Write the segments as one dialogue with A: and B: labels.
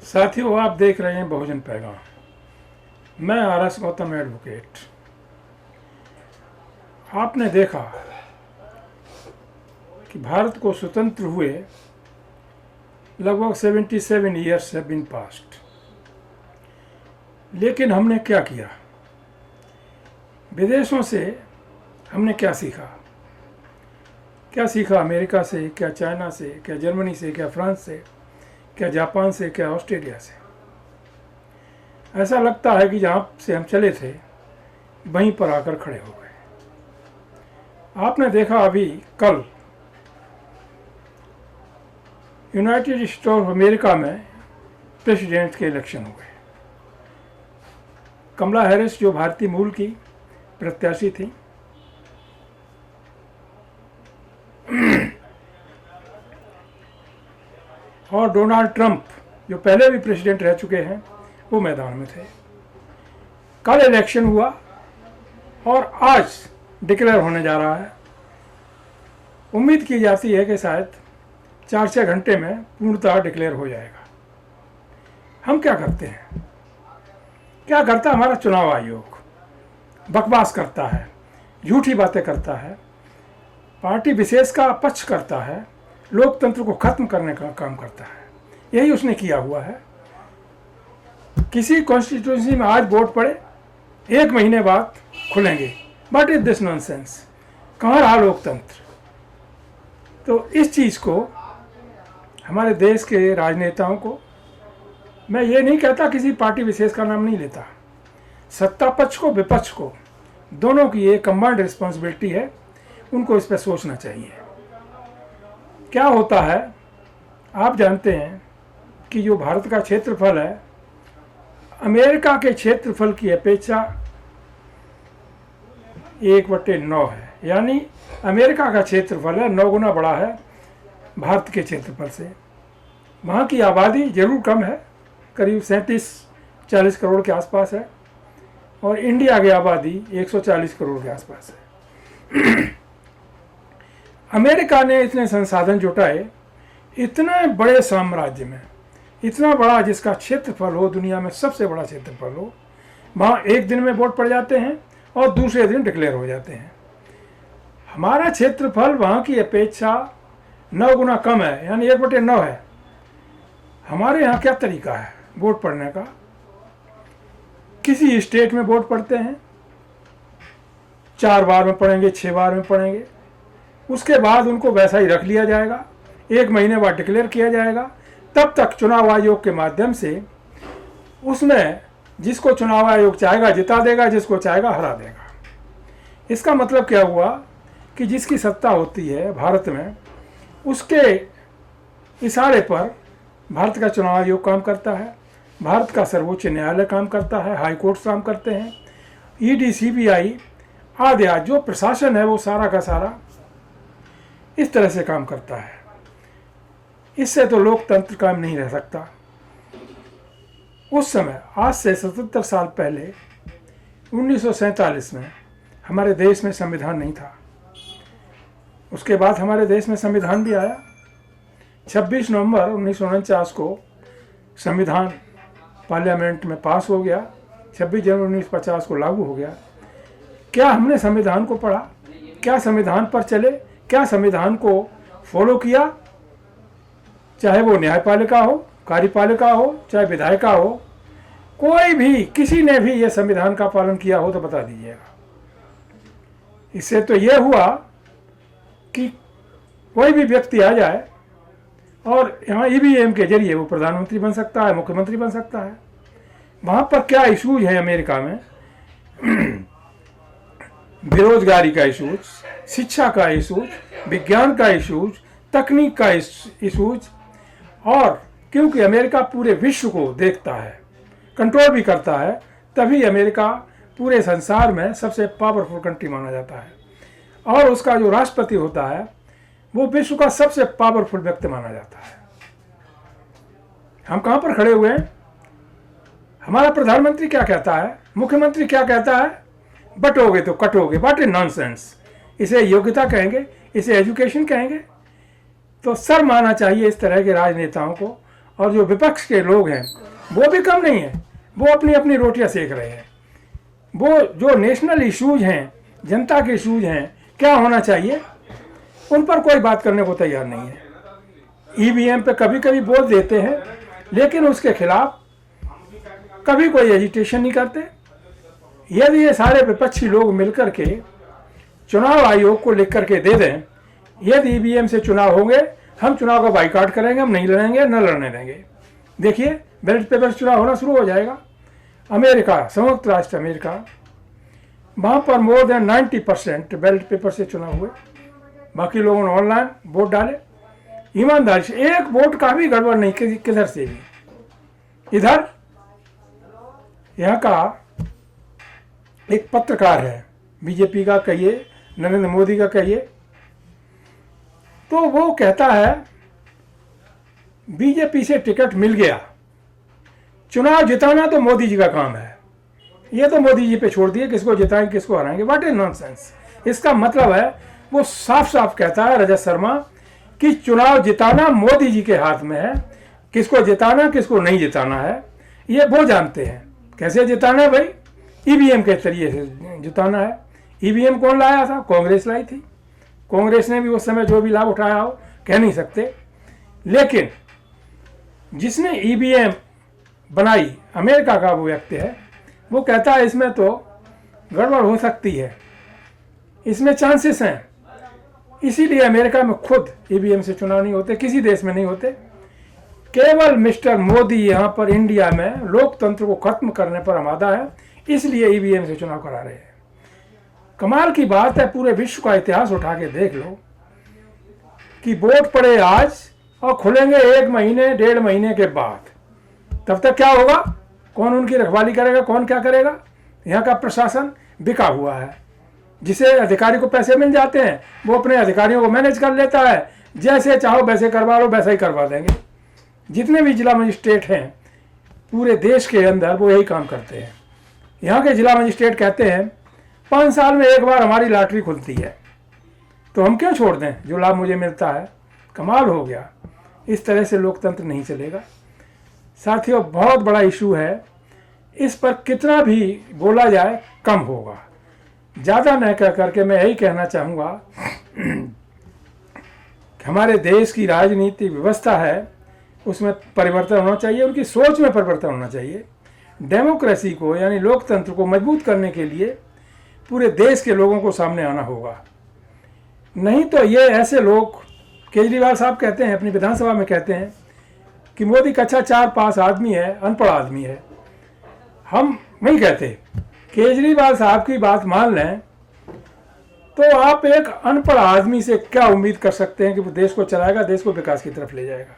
A: साथियों, आप देख रहे हैं बहुजन पैगाम। मैं आरएस गौतम एडवोकेट। आपने देखा कि भारत को स्वतंत्र हुए लगभग 77 ईयर्स हैव बीन पास्ट, लेकिन हमने क्या किया? विदेशों से हमने क्या सीखा? क्या सीखा अमेरिका से, क्या चाइना से, क्या जर्मनी से, क्या फ्रांस से, क्या जापान से, क्या ऑस्ट्रेलिया से? ऐसा लगता है कि जहाँ से हम चले थे वहीं पर आकर खड़े हो गए। आपने देखा अभी कल यूनाइटेड स्टेट्स ऑफ अमेरिका में प्रेसिडेंट के इलेक्शन हुए। कमला हैरिस जो भारतीय मूल की प्रत्याशी थी, और डोनाल्ड ट्रंप जो पहले भी प्रेसिडेंट रह चुके हैं वो मैदान में थे। कल इलेक्शन हुआ और आज डिक्लेयर होने जा रहा है। उम्मीद की जाती है कि शायद 4-6 घंटे में पूर्णतः डिक्लेयर हो जाएगा। हम क्या करते हैं? क्या करता है हमारा चुनाव आयोग? बकवास करता है, झूठी बातें करता है, पार्टी विशेष का पक्ष करता है, लोकतंत्र को खत्म करने का काम करता है। यही उसने किया हुआ है। किसी कॉन्स्टिट्यूंसी में आज वोट पड़े, 1 महीने बाद खुलेंगे। What is this nonsense? कहाँ रहा लोकतंत्र? तो इस चीज़ को हमारे देश के राजनेताओं को, मैं ये नहीं कहता, किसी पार्टी विशेष का नाम नहीं लेता, सत्ता पक्ष को विपक्ष को दोनों की ये कंबाइंड रिस्पॉन्सिबिलिटी है। उनको इस पर सोचना चाहिए। क्या होता है, आप जानते हैं कि जो भारत का क्षेत्रफल है अमेरिका के क्षेत्रफल की अपेक्षा 1/9 है। यानी अमेरिका का क्षेत्रफल है 9 गुना बड़ा है भारत के क्षेत्रफल से। वहाँ की आबादी जरूर कम है, करीब 37-40 करोड़ के आसपास है, और इंडिया की आबादी 140 करोड़ के आसपास है। अमेरिका ने इतने संसाधन जुटाए, इतने बड़े साम्राज्य में, इतना बड़ा जिसका क्षेत्रफल हो दुनिया में सबसे बड़ा क्षेत्रफल हो, वहाँ एक दिन में वोट पड़ जाते हैं और दूसरे दिन डिक्लेयर हो जाते हैं। हमारा क्षेत्रफल वहाँ की अपेक्षा 9 गुना कम है, यानी 1/9 है। हमारे यहाँ क्या तरीका है वोट पड़ने का? किसी स्टेट में वोट पड़ते हैं, 4 बार में पड़ेंगे, 6 बार में पड़ेंगे, उसके बाद उनको वैसा ही रख लिया जाएगा, 1 महीने बाद डिक्लेयर किया जाएगा। तब तक चुनाव आयोग के माध्यम से उसमें जिसको चुनाव आयोग चाहेगा जिता देगा, जिसको चाहेगा हरा देगा। इसका मतलब क्या हुआ कि जिसकी सत्ता होती है भारत में, उसके इशारे पर भारत का चुनाव आयोग काम करता है, भारत का सर्वोच्च न्यायालय काम करता है, हाई कोर्ट काम करते हैं, ईडी, सीबीआई आदि जो प्रशासन है वो सारा का सारा इस तरह से काम करता है। इससे तो लोकतंत्र कायम नहीं रह सकता। उस समय, आज से 77 साल पहले 1947 में हमारे देश में संविधान नहीं था। उसके बाद हमारे देश में संविधान भी आया। 26 नवंबर 1949 को संविधान पार्लियामेंट में पास हो गया, 26 जनवरी 1950 को लागू हो गया। क्या हमने संविधान को पढ़ा? क्या संविधान पर चले? क्या संविधान को फॉलो किया? चाहे वो न्यायपालिका हो, कार्यपालिका हो, चाहे विधायिका हो, कोई भी, किसी ने भी ये संविधान का पालन किया हो तो बता दीजिएगा। इससे तो ये हुआ कि कोई भी व्यक्ति आ जाए और यहाँ ईवीएम के जरिए वो प्रधानमंत्री बन सकता है, मुख्यमंत्री बन सकता है। वहाँ पर क्या इशूज है अमेरिका में? बेरोजगारी का इशूज, शिक्षा का इशूज, विज्ञान का इशूज, तकनीक का इशूज, और क्योंकि अमेरिका पूरे विश्व को देखता है, कंट्रोल भी करता है, तभी अमेरिका पूरे संसार में सबसे पावरफुल कंट्री माना जाता है। और उसका जो राष्ट्रपति होता है वो विश्व का सबसे पावरफुल व्यक्ति माना जाता है। हम कहाँ पर खड़े हुए हैं? हमारा प्रधानमंत्री क्या कहता है, मुख्यमंत्री क्या कहता है? बटोगे तो कटोगे। What is nonsense? इसे योग्यता कहेंगे? इसे एजुकेशन कहेंगे? तो शर्म आना चाहिए इस तरह के राजनेताओं को, और जो विपक्ष के लोग हैं वो भी कम नहीं है, वो अपनी अपनी रोटियां सेक रहे हैं। वो जो नेशनल इश्यूज हैं, जनता के इश्यूज हैं, क्या होना चाहिए, उन पर कोई बात करने को तैयार नहीं है। ईवीएम पे कभी कभी बोल देते हैं, लेकिन उसके खिलाफ कभी कोई एजिटेशन नहीं करते। यदि ये सारे विपक्षी लोग मिलकर के चुनाव आयोग को लिख करके दे दें, यदि ईवीएम से चुनाव होंगे, हम चुनाव का बाइकआउट करेंगे, हम नहीं लड़ेंगे, न लड़ने देंगे। देखिए बैलेट पेपर से चुनाव होना शुरू हो जाएगा। अमेरिका, संयुक्त राष्ट्र अमेरिका, वहाँ पर मोर देन 90% बैलेट पेपर से चुनाव हुए, बाकी लोगों ने ऑनलाइन वोट डाले ईमानदारी से। एक वोट का भी गड़बड़ नहीं किधर से भी। इधर यहाँ का एक पत्रकार है, बीजेपी का कहिए, नरेंद्र मोदी का कहिए, तो वो कहता है बीजेपी से टिकट मिल गया, चुनाव जिताना तो मोदी जी का काम है, ये तो मोदी जी पे छोड़ दिए, किसको जिताएंगे किसको हराएंगे। What is nonsense. इसका मतलब है वो साफ साफ कहता है रजत शर्मा कि चुनाव जिताना मोदी जी के हाथ में है, किसको जिताना किसको नहीं जिताना है ये वो जानते हैं। कैसे जिताना है भाई, ईवीएम के जरिए से जिताना है। ईवीएम कौन लाया था, कांग्रेस लाई थी। कांग्रेस ने भी उस समय जो भी लाभ उठाया हो कह नहीं सकते, लेकिन जिसने ईवीएम बनाई अमेरिका का वो व्यक्ति है, वो कहता है इसमें तो गड़बड़ हो सकती है, इसमें चांसेस हैं, इसीलिए अमेरिका में खुद ईवीएम से चुनाव नहीं होते, किसी देश में नहीं होते। केवल मिस्टर मोदी यहाँ पर इंडिया में लोकतंत्र को खत्म करने पर आमादा है, इसलिए ईवीएम से चुनाव करा रहे हैं। कमाल की बात है, पूरे विश्व का इतिहास उठा के देख लो कि वोट पड़े आज और खुलेंगे 1 महीने 1.5 महीने के बाद, तब तक क्या होगा, कौन उनकी रखवाली करेगा, कौन क्या करेगा। यहाँ का प्रशासन बिका हुआ है, जिसे अधिकारी को पैसे मिल जाते हैं वो अपने अधिकारियों को मैनेज कर लेता है, जैसे चाहो वैसे करवा लो, वैसा ही करवा देंगे। जितने भी जिला मजिस्ट्रेट हैं पूरे देश के अंदर वो यही काम करते हैं। यहाँ के जिला मजिस्ट्रेट कहते हैं 5 साल में एक बार हमारी लॉटरी खुलती है, तो हम क्यों छोड़ दें जो लाभ मुझे मिलता है। कमाल हो गया, इस तरह से लोकतंत्र नहीं चलेगा। साथियों बहुत बड़ा इशू है, इस पर कितना भी बोला जाए कम होगा। ज़्यादा न कह करके मैं यही कहना चाहूँगा कि हमारे देश की राजनीति व्यवस्था है उसमें परिवर्तन होना चाहिए, उनकी सोच में परिवर्तन होना चाहिए। डेमोक्रेसी को यानी लोकतंत्र को मजबूत करने के लिए पूरे देश के लोगों को सामने आना होगा। नहीं तो ये ऐसे लोग, केजरीवाल साहब कहते हैं अपनी विधानसभा में कहते हैं कि मोदी कक्षा 4 पास आदमी है, अनपढ़ आदमी है। हम नहीं कहते, केजरीवाल साहब की बात मान लें तो आप एक अनपढ़ आदमी से क्या उम्मीद कर सकते हैं कि वो देश को चलाएगा, देश को विकास की तरफ ले जाएगा।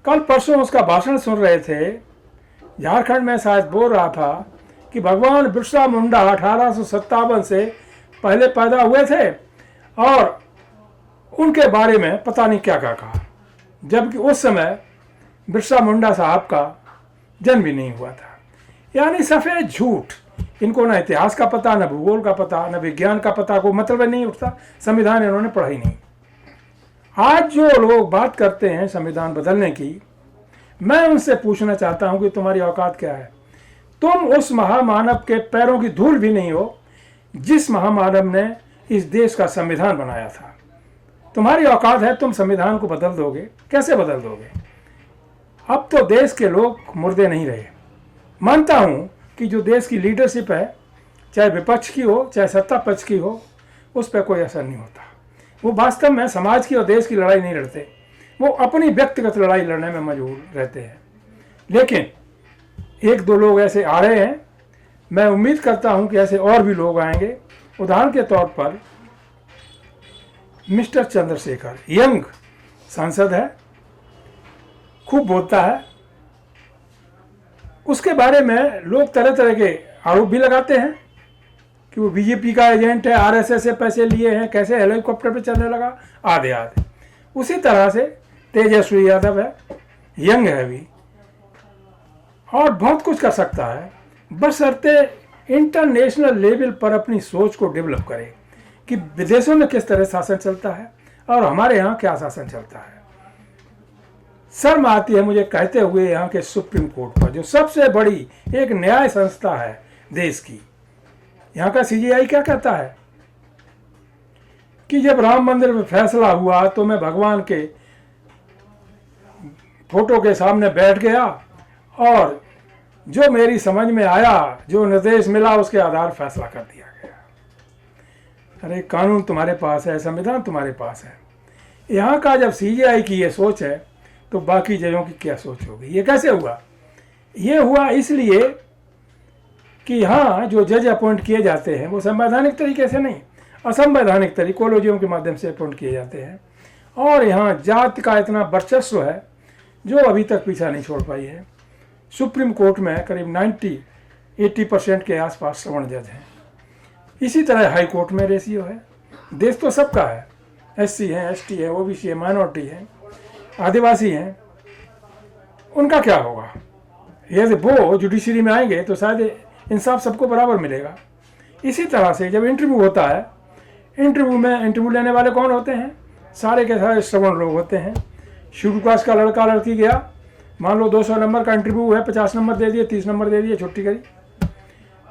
A: कल परसों उसका भाषण सुन रहे थे, झारखंड में शायद बोल रहा था कि भगवान बिरसा मुंडा 1857 से पहले पैदा हुए थे और उनके बारे में पता नहीं क्या क्या कहा, जबकि उस समय बिरसा मुंडा साहब का जन्म भी नहीं हुआ था। यानी सफ़ेद झूठ, इनको ना इतिहास का पता, न भूगोल का पता, न विज्ञान का पता, को मतलब नहीं उठता, संविधान इन्होंने पढ़ा ही नहीं। आज जो लोग बात करते हैं संविधान बदलने की, मैं उनसे पूछना चाहता हूं कि तुम्हारी औकात क्या है। तुम उस महामानव के पैरों की धूल भी नहीं हो जिस महामानव ने इस देश का संविधान बनाया था। तुम्हारी औकात है, तुम संविधान को बदल दोगे, कैसे बदल दोगे। अब तो देश के लोग मुर्दे नहीं रहे। मानता हूं कि जो देश की लीडरशिप है, चाहे विपक्ष की हो चाहे सत्ता पक्ष की हो, उस पर कोई असर नहीं होता। वो वास्तव में समाज की और देश की लड़ाई नहीं लड़ते, वो अपनी व्यक्तिगत लड़ाई लड़ने में मजबूर रहते हैं। लेकिन 1-2 लोग ऐसे आ रहे हैं, मैं उम्मीद करता हूं कि ऐसे और भी लोग आएंगे। उदाहरण के तौर पर मिस्टर चंद्रशेखर, यंग सांसद है, खूब बोलता है, उसके बारे में लोग तरह तरह के आरोप भी लगाते हैं कि वो बीजेपी का एजेंट है, आरएसएस से पैसे लिए हैं, कैसे हेलीकॉप्टर पे चलने लगा, आधे आधे। उसी तरह से तेजस्वी यादव है, यंग है अभी और बहुत कुछ कर सकता है, बशर्ते इंटरनेशनल लेवल पर अपनी सोच को डेवलप करे कि विदेशों में किस तरह शासन चलता है और हमारे यहाँ क्या शासन चलता है। शर्म आती है मुझे कहते हुए यहाँ के सुप्रीम कोर्ट पर, जो सबसे बड़ी एक न्याय संस्था है देश की। यहाँ का सीजीआई क्या कहता है कि जब राम मंदिर में फैसला हुआ तो मैं भगवान के फोटो के सामने बैठ गया और जो मेरी समझ में आया, जो निर्देश मिला, उसके आधार फैसला कर दिया गया। अरे कानून तुम्हारे पास है, संविधान तुम्हारे पास है। यहाँ का जब सीजीआई की ये सोच है तो बाकी जजों की क्या सोच होगी? ये कैसे हुआ? ये हुआ इसलिए कि यहाँ जो जज अपॉइंट किए जाते हैं वो संवैधानिक तरीके से नहीं, असंवैधानिक कॉलेजियम के माध्यम से अपॉइंट किए जाते हैं। और यहाँ जाति का इतना वर्चस्व है जो अभी तक पीछा नहीं छोड़ पाई है। सुप्रीम कोर्ट में करीब 80% के आसपास श्रवण जज हैं। इसी तरह हाई कोर्ट में रेशियो है। देश तो सबका है, SC है, ST है, OBC है, माइनॉरिटी है, आदिवासी हैं, उनका क्या होगा? यदि वो जुडिशरी में आएंगे तो शायद इंसाफ सबको बराबर मिलेगा। इसी तरह से जब इंटरव्यू होता है, इंटरव्यू लेने वाले कौन होते हैं? सारे के सारे श्रवण लोग होते हैं। शेड्यूल कास्ट का लड़का लड़की गया, मान लो 200 नंबर का इंटरव्यू है, 50 नंबर दे दिए, 30 नंबर दे दिए, छुट्टी करी।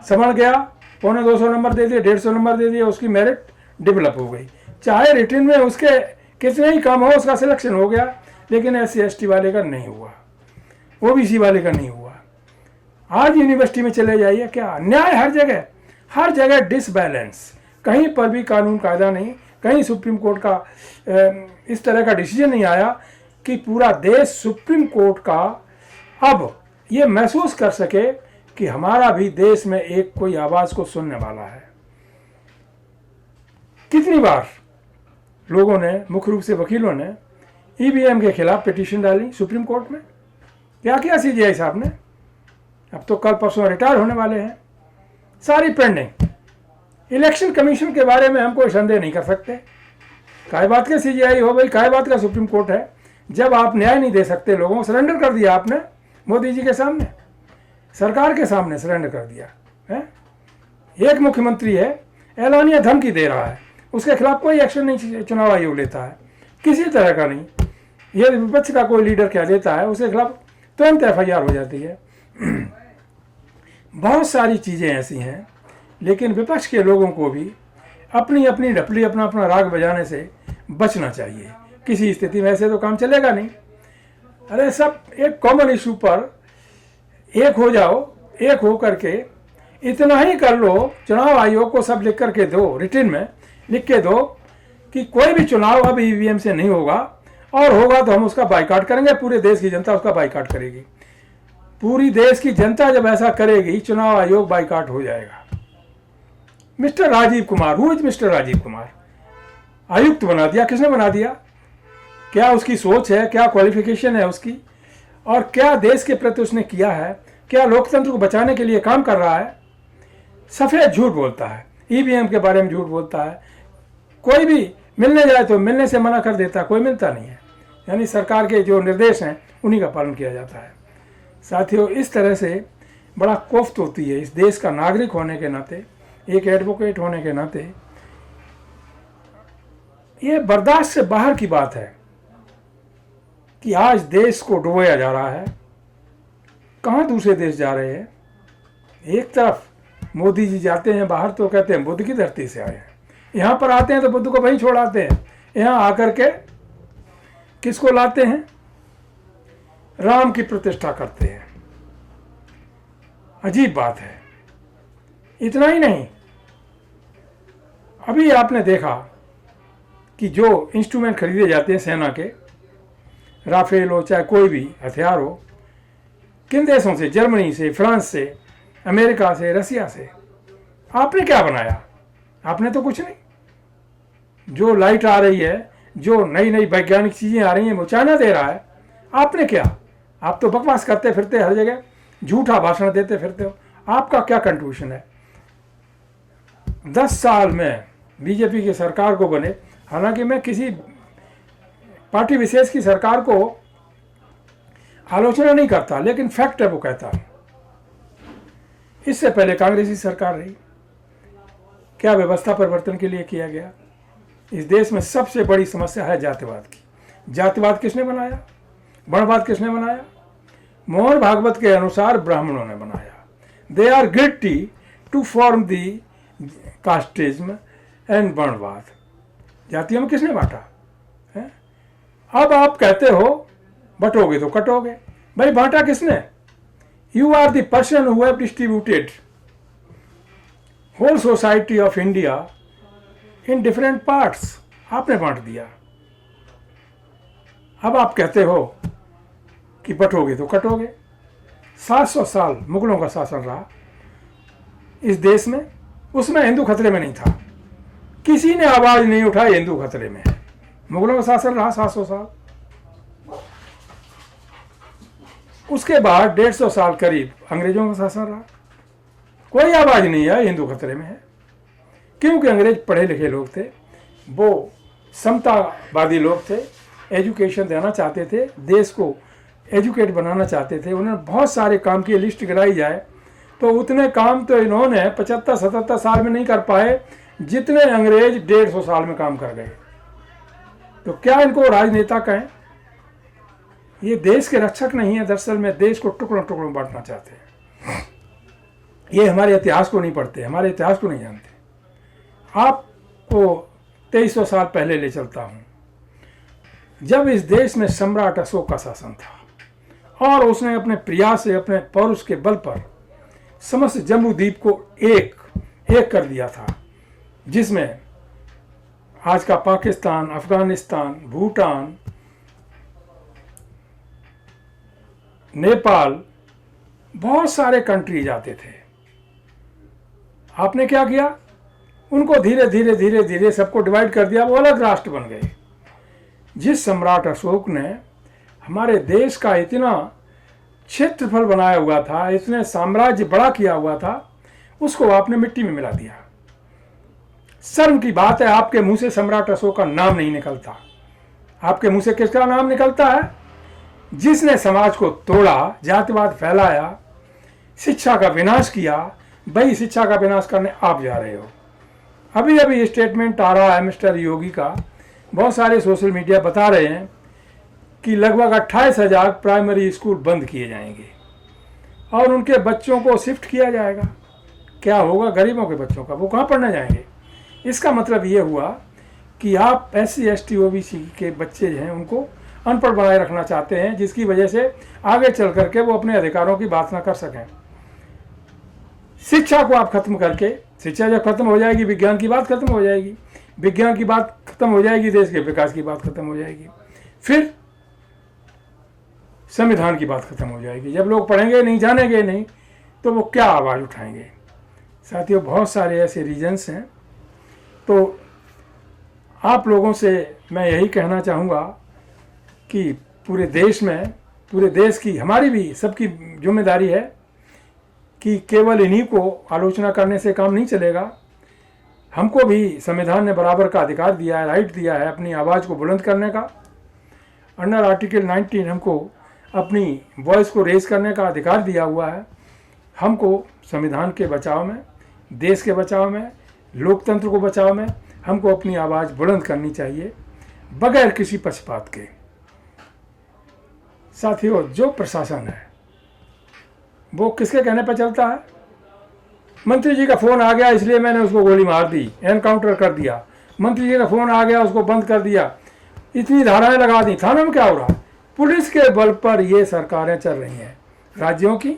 A: समझ गया, 250 नंबर दे दिए, 150 नंबर दे दिए, उसकी मेरिट डेवलप हो गई। चाहे रिटर्न में उसके कितने ही कम हो, उसका सिलेक्शन हो गया, लेकिन SC ST वाले का नहीं हुआ, OBC वाले का नहीं हुआ। आज यूनिवर्सिटी में चले जाइए, क्या अन्याय! हर जगह डिसबैलेंस, कहीं पर भी कानून कायदा नहीं, कहीं सुप्रीम कोर्ट का इस तरह का डिसीजन नहीं आया कि पूरा देश सुप्रीम कोर्ट का अब ये महसूस कर सके कि हमारा भी देश में एक कोई आवाज को सुनने वाला है। कितनी बार लोगों ने, मुख्य रूप से वकीलों ने, EVM के खिलाफ पिटीशन डाली सुप्रीम कोर्ट में। क्या किया CGI साहब ने? अब तो कल परसों रिटायर होने वाले हैं, सारी पेंडिंग। इलेक्शन कमीशन के बारे में हम कोई संदेह नहीं कर सकते। काय बात का CGI हो भाई, काय बात का सुप्रीम कोर्ट है? जब आप न्याय नहीं दे सकते लोगों को, सरेंडर कर दिया आपने मोदी जी के सामने, सरकार के सामने सरेंडर कर दिया है। एक मुख्यमंत्री है, ऐलानिया धमकी दे रहा है, उसके खिलाफ कोई एक्शन नहीं चुनाव आयोग लेता है, किसी तरह का नहीं। ये विपक्ष का कोई लीडर क्या लेता है, उसके खिलाफ तुरंत FIR हो जाती है। बहुत सारी चीज़ें ऐसी हैं, लेकिन विपक्ष के लोगों को भी अपनी अपनी ढपली, अपना अपना राग बजाने से बचना चाहिए। किसी स्थिति में ऐसे तो काम चलेगा नहीं। अरे सब एक कॉमन इशू पर एक हो जाओ, एक हो करके इतना ही कर लो। चुनाव आयोग को सब लिख करके दो, रिटर्न में लिख के दो कि कोई भी चुनाव अब EVM से नहीं होगा, और होगा तो हम उसका बाइकाट करेंगे। पूरे देश की जनता उसका बाइकाट करेगी। पूरी देश की जनता जब ऐसा करेगी, चुनाव आयोग बाइकाट हो जाएगा। Mister Rajiv Kumar, who is mister Rajiv Kumar? आयुक्त बना दिया, किसने बना दिया? क्या उसकी सोच है? क्या क्वालिफिकेशन है उसकी? और क्या देश के प्रति उसने किया है? क्या लोकतंत्र को बचाने के लिए काम कर रहा है? सफेद झूठ बोलता है, EVM के बारे में झूठ बोलता है। कोई भी मिलने जाए तो मिलने से मना कर देता है, कोई मिलता नहीं है। यानी सरकार के जो निर्देश हैं उन्हीं का पालन किया जाता है। साथियों, इस तरह से बड़ा कोफ्त होती है इस देश का नागरिक होने के नाते, एक एडवोकेट होने के नाते। ये बर्दाश्त से बाहर की बात है कि आज देश को डुबोया जा रहा है। कहाँ दूसरे देश जा रहे हैं? एक तरफ मोदी जी जाते हैं बाहर तो कहते हैं बुद्ध की धरती से आए हैं, यहाँ पर आते हैं तो बुद्ध को वहीं छोड़ाते हैं। यहाँ आकर के किसको लाते हैं? राम की प्रतिष्ठा करते हैं। अजीब बात है। इतना ही नहीं, अभी आपने देखा कि जो इंस्ट्रूमेंट खरीदे जाते हैं सेना के, राफेल हो चाहे कोई भी हथियार हो, किन देशों से? जर्मनी से, फ्रांस से, अमेरिका से, रसिया से। आपने क्या बनाया? आपने तो कुछ नहीं। जो लाइट आ रही है, जो नई नई वैज्ञानिक चीजें आ रही हैं, वो चाइना दे रहा है। आपने क्या? आप तो बकवास करते फिरते, हर जगह झूठा भाषण देते फिरते हो। आपका क्या कंट्रीब्यूशन है? 10 साल में बीजेपी की सरकार को बने, हालांकि मैं किसी पार्टी विशेष की सरकार को आलोचना नहीं करता, लेकिन फैक्ट है वो कहता हूं। इससे पहले कांग्रेसी सरकार रही, क्या व्यवस्था परिवर्तन के लिए किया गया? इस देश में सबसे बड़ी समस्या है जातिवाद की। जातिवाद किसने बनाया? वर्णवाद किसने बनाया? मोहन भागवत के अनुसार ब्राह्मणों ने बनाया। They are guilty to form the casteism and वर्णवाद। जातियों में किसने बांटा है? अब आप कहते हो बटोगे तो कटोगे। भाई बांटा किसने? You are the person who have distributed whole society of India in different parts. आपने बांट दिया। अब आप कहते हो कि बटोगे तो कटोगे। 700 साल मुगलों का शासन रहा इस देश में, उसमें हिंदू खतरे में नहीं था। किसी ने आवाज नहीं उठाई हिंदू खतरे में है। मुगलों का शासन रहा 700 साल। उसके बाद 150 साल करीब अंग्रेजों का शासन रहा। कोई आवाज नहीं आई हिंदू खतरे में है, क्योंकि अंग्रेज पढ़े लिखे लोग थे, वो समतावादी लोग थे, एजुकेशन देना चाहते थे, देश को एजुकेट बनाना चाहते थे। उन्होंने बहुत सारे काम की लिस्ट गिराई जाए तो उतने काम तो इन्होंने 75-77 साल में नहीं कर पाए जितने अंग्रेज 150 साल में काम कर गए। तो क्या इनको राजनेता कहें? ये देश के रक्षक नहीं है, दरअसल में देश को टुकड़ों टुकड़ों बांटना चाहते हैं। ये हमारे इतिहास को नहीं पढ़ते, हमारे इतिहास को नहीं जानते। आपको 2300 साल पहले ले चलता हूं, जब इस देश में सम्राट अशोक का शासन था और उसने अपने प्रयास से, अपने पौरुष के बल पर समस्त जम्बू द्वीप को एक कर दिया था, जिसमें आज का पाकिस्तान, अफगानिस्तान, भूटान, नेपाल, बहुत सारे कंट्रीज आते थे। आपने क्या किया? उनको धीरे धीरे धीरे धीरे सबको डिवाइड कर दिया, वो अलग राष्ट्र बन गए। जिस सम्राट अशोक ने हमारे देश का इतना क्षेत्रफल बनाया हुआ था, इतने साम्राज्य बड़ा किया हुआ था, उसको आपने मिट्टी में मिला दिया। शर्म की बात है, आपके मुंह से सम्राट अशोक का नाम नहीं निकलता। आपके मुंह से किसका नाम निकलता है? जिसने समाज को तोड़ा, जातिवाद फैलाया, शिक्षा का विनाश किया। वही शिक्षा का विनाश करने आप जा रहे हो। अभी अभी स्टेटमेंट आ रहा है मिस्टर योगी का, बहुत सारे सोशल मीडिया बता रहे हैं कि लगभग 28,000 प्राइमरी स्कूल बंद किए जाएंगे और उनके बच्चों को शिफ्ट किया जाएगा। क्या होगा गरीबों के बच्चों का? वो कहाँ पढ़ने जाएंगे? इसका मतलब ये हुआ कि आप SC ST OBC के बच्चे हैं उनको अनपढ़ बनाए रखना चाहते हैं, जिसकी वजह से आगे चल करके वो अपने अधिकारों की बात ना कर सकें। शिक्षा को आप खत्म करके, शिक्षा जब खत्म हो जाएगी विज्ञान की बात खत्म हो जाएगी, विज्ञान की बात खत्म हो जाएगी देश के विकास की बात खत्म हो जाएगी, फिर संविधान की बात खत्म हो जाएगी। जब लोग पढ़ेंगे नहीं, जानेंगे नहीं, तो वो क्या आवाज़ उठाएंगे? साथियों, बहुत सारे ऐसे रीजन्स हैं। तो आप लोगों से मैं यही कहना चाहूँगा कि पूरे देश में, पूरे देश की, हमारी भी सबकी जिम्मेदारी है कि केवल इन्हीं को आलोचना करने से काम नहीं चलेगा। हमको भी संविधान ने बराबर का अधिकार दिया है, राइट दिया है अपनी आवाज़ को बुलंद करने का। अंडर आर्टिकल 19 हमको अपनी वॉइस को रेज करने का अधिकार दिया हुआ है। हमको संविधान के बचाव में, देश के बचाव में, लोकतंत्र को बचाव में हमको अपनी आवाज़ बुलंद करनी चाहिए बगैर किसी पक्षपात के। साथियों, जो प्रशासन है वो किसके कहने पर चलता है? मंत्री जी का फ़ोन आ गया इसलिए मैंने उसको गोली मार दी, एनकाउंटर कर दिया। मंत्री जी का फ़ोन आ गया, उसको बंद कर दिया, इतनी धाराएं लगा दी। थानों में क्या हो रहा है? पुलिस के बल पर ये सरकारें चल रही हैं, राज्यों की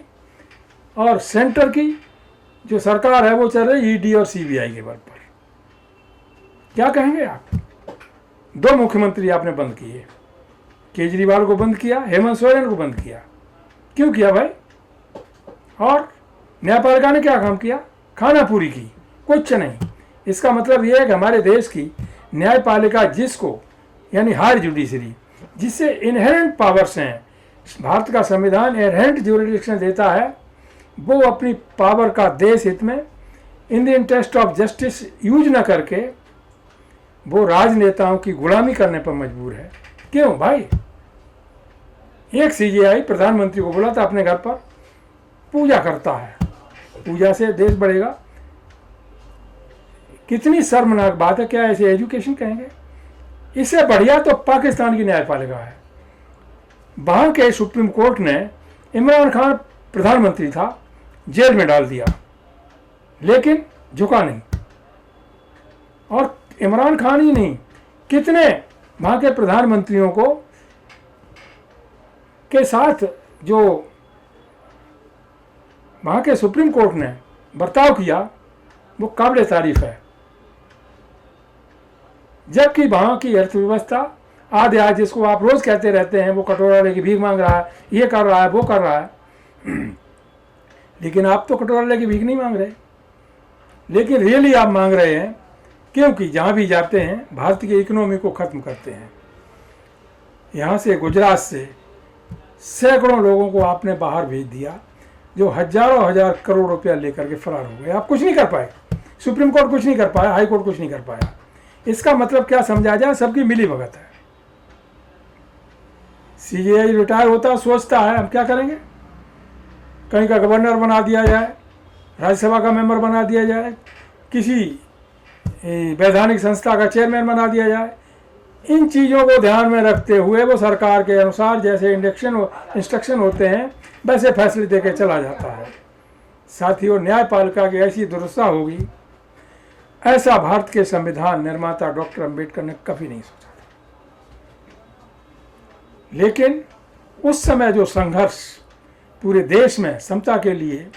A: और सेंटर की जो सरकार है वो चल रही ED और CBI के बल पर। क्या कहेंगे आप? 2 मुख्यमंत्री आपने बंद किए, केजरीवाल को बंद किया, हेमंत सोरेन को बंद किया। क्यों किया भाई? और न्यायपालिका ने क्या काम किया? खानापूरी की, कुछ नहीं। इसका मतलब यह है कि हमारे देश की न्यायपालिका, जिसको यानी हायर जुडिशरी, जिससे इनहेरेंट पावर्स हैं, भारत का संविधान इनहेरेंट ज्यूरिडिक्शन देता है, वो अपनी पावर का देश हित में, in the interest of justice use न करके वो राजनेताओं की गुलामी करने पर मजबूर है। क्यों भाई? एक CJI प्रधानमंत्री को बुलाता अपने घर पर, पूजा करता है, पूजा से देश बढ़ेगा। कितनी शर्मनाक बात है। क्या ऐसे एजुकेशन कहेंगे? इससे बढ़िया तो पाकिस्तान की न्यायपालिका है। वहां के सुप्रीम कोर्ट ने इमरान खान प्रधानमंत्री था, जेल में डाल दिया, लेकिन झुका नहीं। और इमरान खान ही नहीं, कितने वहां के प्रधानमंत्रियों को के साथ जो वहां के सुप्रीम कोर्ट ने बर्ताव किया वो काबिल तारीफ है। जबकि वहां की अर्थव्यवस्था आज जिसको आप रोज कहते रहते हैं वो कटोरा लेके भीख मांग रहा है, ये कर रहा है, वो कर रहा है, लेकिन आप तो कटोरा लेके भीख नहीं मांग रहे, लेकिन रियली आप मांग रहे हैं, क्योंकि जहां भी जाते हैं भारत की इकोनॉमी को खत्म करते हैं। यहां से गुजरात से सैकड़ों लोगों को आपने बाहर भेज दिया, जो हजारों हजार करोड़ रुपया लेकर के फरार हो गए। आप कुछ नहीं कर पाए, सुप्रीम कोर्ट कुछ नहीं कर पाया, हाई कोर्ट कुछ नहीं कर पाया। इसका मतलब क्या समझा जाए? सबकी मिली भगत है। सीजेआई रिटायर होता सोचता है हम क्या करेंगे, कहीं का गवर्नर बना दिया जाए, राज्यसभा का मेंबर बना दिया जाए, किसी वैधानिक संस्था का चेयरमैन बना दिया जाए। इन चीज़ों को ध्यान में रखते हुए वो सरकार के अनुसार जैसे इंस्ट्रक्शन होते हैं वैसे फैसले देकर चला जाता है। साथियों, न्यायपालिका की ऐसी दुर्दशा होगी, ऐसा भारत के संविधान निर्माता डॉक्टर अंबेडकर ने कभी नहीं सोचा था। लेकिन उस समय जो संघर्ष पूरे देश में समता के लिए,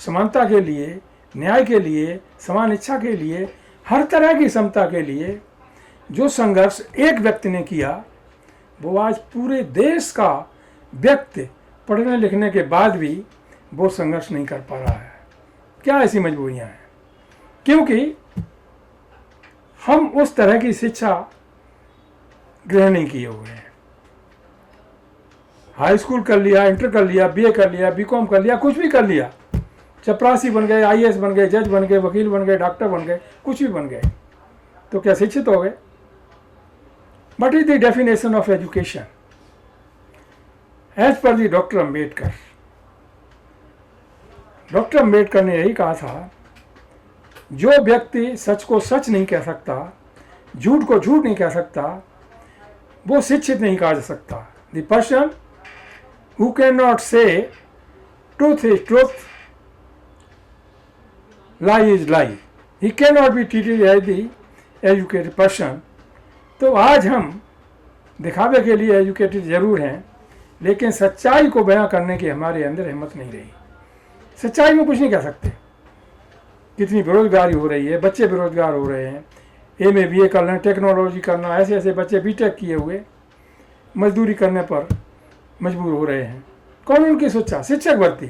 A: समानता के लिए, न्याय के लिए, समान इच्छा के लिए, हर तरह की समता के लिए जो संघर्ष एक व्यक्ति ने किया, वो आज पूरे देश का व्यक्ति पढ़ने लिखने के बाद भी वो संघर्ष नहीं कर पा रहा है। क्या ऐसी मजबूरियां हैं? क्योंकि हम उस तरह की शिक्षा ग्रहण नहीं किए हुए हैं। हाई स्कूल कर लिया, इंटर कर लिया, बीए कर लिया, बीकॉम कर लिया, कुछ भी कर लिया, चपरासी बन गए, आईएएस बन गए, जज बन गए, वकील बन गए, डॉक्टर बन गए, कुछ भी बन गए, तो क्या शिक्षित हो गए? What is the definition of education? As per the doctor Ambedkar, doctor Ambedkar ने यही कहा था, जो व्यक्ति सच को सच नहीं कह सकता, झूठ को झूठ नहीं कह सकता, वो शिक्षित नहीं कहा जा सकता। The person who cannot say truth is truth, lie is lie, he cannot be treated as the educated person। तो आज हम दिखावे के लिए एजुकेटेड जरूर हैं, लेकिन सच्चाई को बयां करने की हमारे अंदर हिम्मत नहीं रही। सच्चाई में कुछ नहीं कह सकते। कितनी बेरोजगारी हो रही है, बच्चे बेरोजगार हो रहे हैं, एमए बीए करना, टेक्नोलॉजी करना, ऐसे ऐसे बच्चे बीटेक किए हुए मजदूरी करने पर मजबूर हो रहे हैं। कौन उनकी सोचा? शिक्षक भर्ती,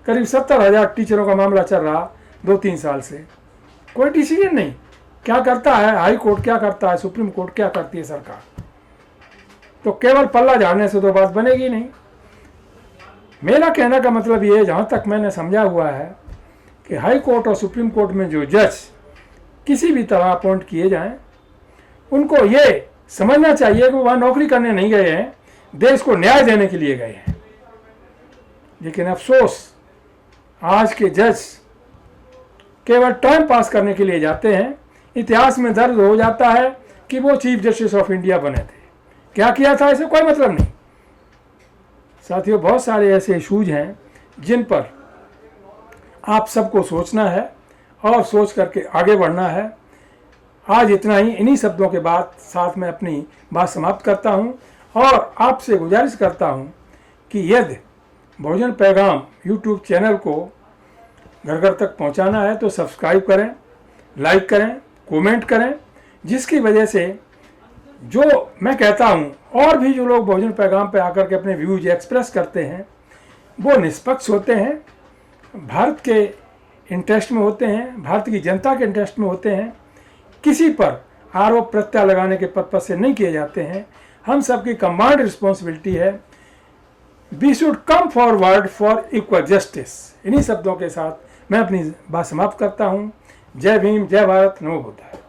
A: करीब 70,000 टीचरों का मामला चल रहा 2-3 साल से, कोई डिसीजन नहीं। क्या करता है हाई कोर्ट, क्या करता है सुप्रीम कोर्ट, क्या करती है सरकार? तो केवल पल्ला झाड़ने से तो बात बनेगी नहीं। मेरा कहने का मतलब ये है, जहाँ तक मैंने समझा हुआ है, कि हाई कोर्ट और सुप्रीम कोर्ट में जो जज किसी भी तरह अपॉइंट किए जाएं, उनको ये समझना चाहिए कि वहाँ नौकरी करने नहीं गए हैं, देश को न्याय देने के लिए गए हैं। लेकिन अफसोस, आज के जज केवल टाइम पास करने के लिए जाते हैं। इतिहास में दर्ज हो जाता है कि वो चीफ जस्टिस ऑफ इंडिया बने थे, क्या किया था इसे कोई मतलब नहीं। साथियों, बहुत सारे ऐसे इशूज हैं जिन पर आप सबको सोचना है और सोच करके आगे बढ़ना है। आज इतना ही, इन्हीं शब्दों के बाद साथ में अपनी बात समाप्त करता हूं और आपसे गुजारिश करता हूं कि यदि बहुजन पैगाम यूट्यूब चैनल को घर घर तक पहुंचाना है तो सब्सक्राइब करें, लाइक करें, कमेंट करें, जिसकी वजह से जो मैं कहता हूं और भी जो लोग बहुजन पैगाम पे आकर के अपने व्यूज एक्सप्रेस करते हैं वो निष्पक्ष होते हैं, भारत के इंटरेस्ट में होते हैं, भारत की जनता के इंटरेस्ट में होते हैं, किसी पर आरोप प्रत्यारोप लगाने के पर्पज से नहीं किए जाते हैं। हम सबकी कंबाइंड रिस्पॉन्सिबिलिटी है। We should come forward for equal justice. इन्हीं शब्दों के साथ मैं अपनी बात समाप्त करता हूँ। जय भीम, जय भारत, नमो बुद्धाय।